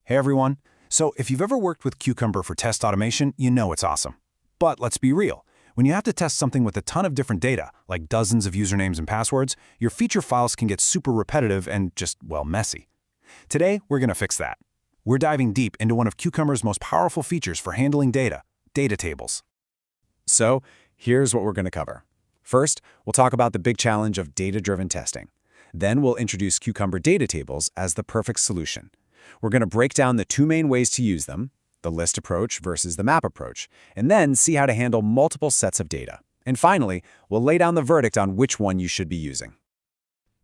Hey everyone. So if you've ever worked with Cucumber for test automation, you know it's awesome. But let's be real. When you have to test something with a ton of different data, like dozens of usernames and passwords, your feature files can get super repetitive and just, well, messy. Today, we're going to fix that. We're diving deep into one of Cucumber's most powerful features for handling data tables. So here's what we're going to cover. First, we'll talk about the big challenge of data-driven testing. Then we'll introduce Cucumber data tables as the perfect solution. We're going to break down the two main ways to use them, the list approach versus the map approach, and then see how to handle multiple sets of data. And finally, we'll lay down the verdict on which one you should be using.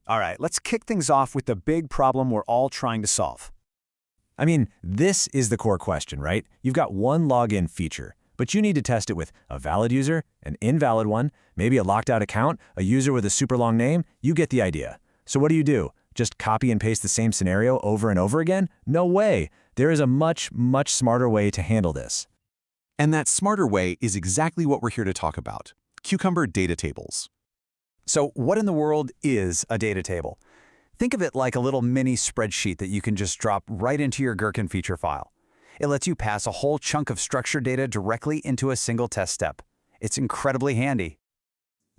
All right, let's kick things off with the big problem we're all trying to solve. I mean, this is the core question, right? You've got one login feature, but you need to test it with a valid user, an invalid one, maybe a locked out account, a user with a super long name. You get the idea. So what do? Just copy and paste the same scenario over and over again? No way. There is a much smarter way to handle this. And that smarter way is exactly what we're here to talk about, Cucumber data tables. So what in the world is a data table? Think of it like a little mini spreadsheet that you can just drop right into your Gherkin feature file. It lets you pass a whole chunk of structured data directly into a single test step. It's incredibly handy.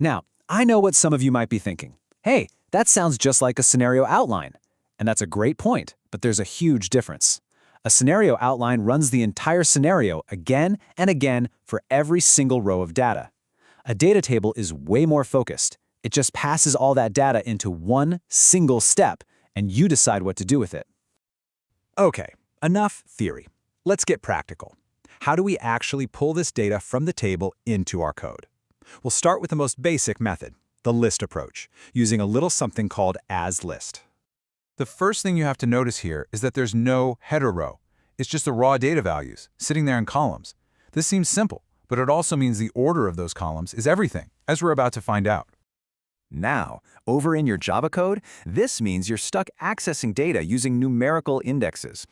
Now, I know what some of you might be thinking. Hey, that sounds just like a scenario outline. And that's a great point, but there's a huge difference. A scenario outline runs the entire scenario again and again for every single row of data. A data table is way more focused. It just passes all that data into one single step, and you decide what to do with it. Okay, enough theory. Let's get practical. How do we actually pull this data from the table into our code? We'll start with the most basic method, the list approach, using a little something called asList. The first thing you have to notice here is that there's no header row. It's just the raw data values, sitting there in columns. This seems simple, but it also means the order of those columns is everything, as we're about to find out. Now, over in your Java code, this means you're stuck accessing data using numerical indexes.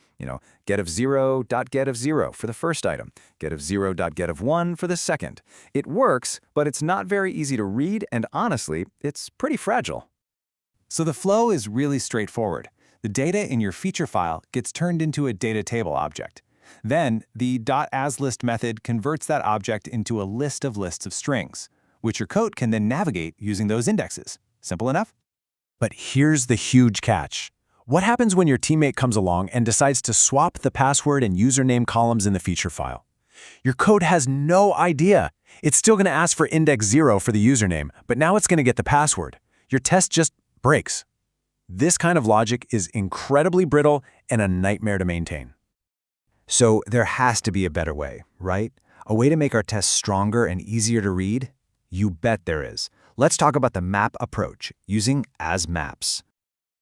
Get of 0, .get of 0 for the first item, get of 0, .get of 1 for the second. It works, but it's not very easy to read, and honestly, it's pretty fragile. So the flow is really straightforward. The data in your feature file gets turned into a data table object. Then, the .asList method converts that object into a list of lists of strings, which your code can then navigate using those indexes. Simple enough? But here's the huge catch. What happens when your teammate comes along and decides to swap the password and username columns in the feature file? Your code has no idea. It's still going to ask for index 0 for the username, but now it's going to get the password. Your test just breaks. This kind of logic is incredibly brittle and a nightmare to maintain. So there has to be a better way, right? A way to make our tests stronger and easier to read? You bet there is. Let's talk about the map approach using asMaps.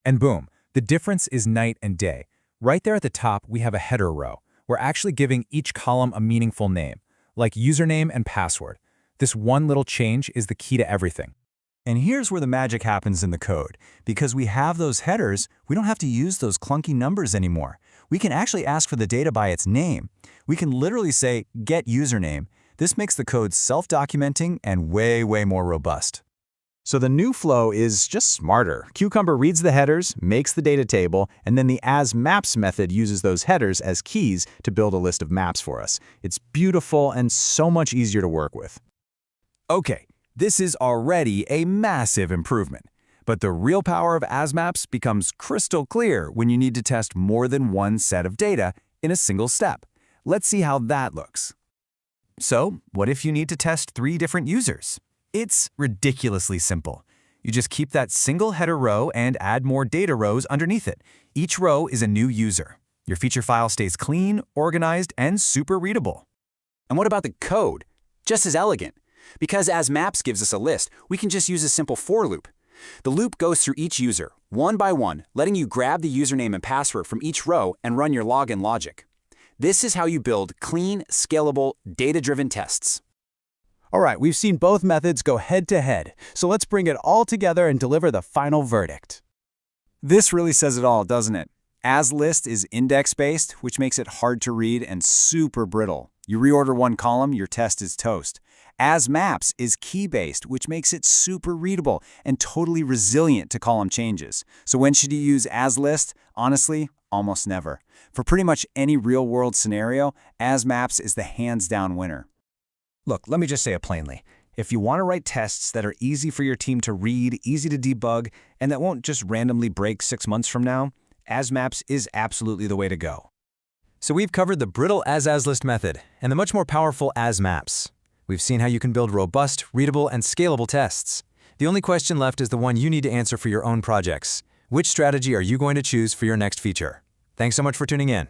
And boom, the difference is night and day. Right there at the top, we have a header row. We're actually giving each column a meaningful name, like username and password. This one little change is the key to everything. And here's where the magic happens in the code. Because we have those headers, we don't have to use those clunky numbers anymore. We can actually ask for the data by its name. We can literally say, get username. This makes the code self-documenting and way more robust. So the new flow is just smarter. Cucumber reads the headers, makes the data table, and then the asMaps method uses those headers as keys to build a list of maps for us. It's beautiful and so much easier to work with. Okay, this is already a massive improvement. But the real power of asMaps becomes crystal clear when you need to test more than one set of data in a single step. Let's see how that looks. So, what if you need to test 3 different users? It's ridiculously simple. You just keep that single header row and add more data rows underneath it. Each row is a new user. Your feature file stays clean, organized, and super readable. And what about the code? Just as elegant. Because asMaps gives us a list, we can just use a simple for loop. The loop goes through each user, one by one, letting you grab the username and password from each row and run your login logic. This is how you build clean, scalable, data-driven tests. All right, we've seen both methods go head-to-head, so let's bring it all together and deliver the final verdict. This really says it all, doesn't it? asList is index-based, which makes it hard to read and super brittle. You reorder one column, your test is toast. asMaps is key-based, which makes it super readable and totally resilient to column changes. So when should you use asList? Honestly, Almost never. For pretty much any real-world scenario, asMaps is the hands-down winner. Look, let me just say it plainly. If you want to write tests that are easy for your team to read, easy to debug, and that won't just randomly break 6 months from now, asMaps is absolutely the way to go. So we've covered the brittle asList method and the much more powerful asMaps. We've seen how you can build robust, readable, and scalable tests. The only question left is the one you need to answer for your own projects. Which strategy are you going to choose for your next feature? Thanks so much for tuning in.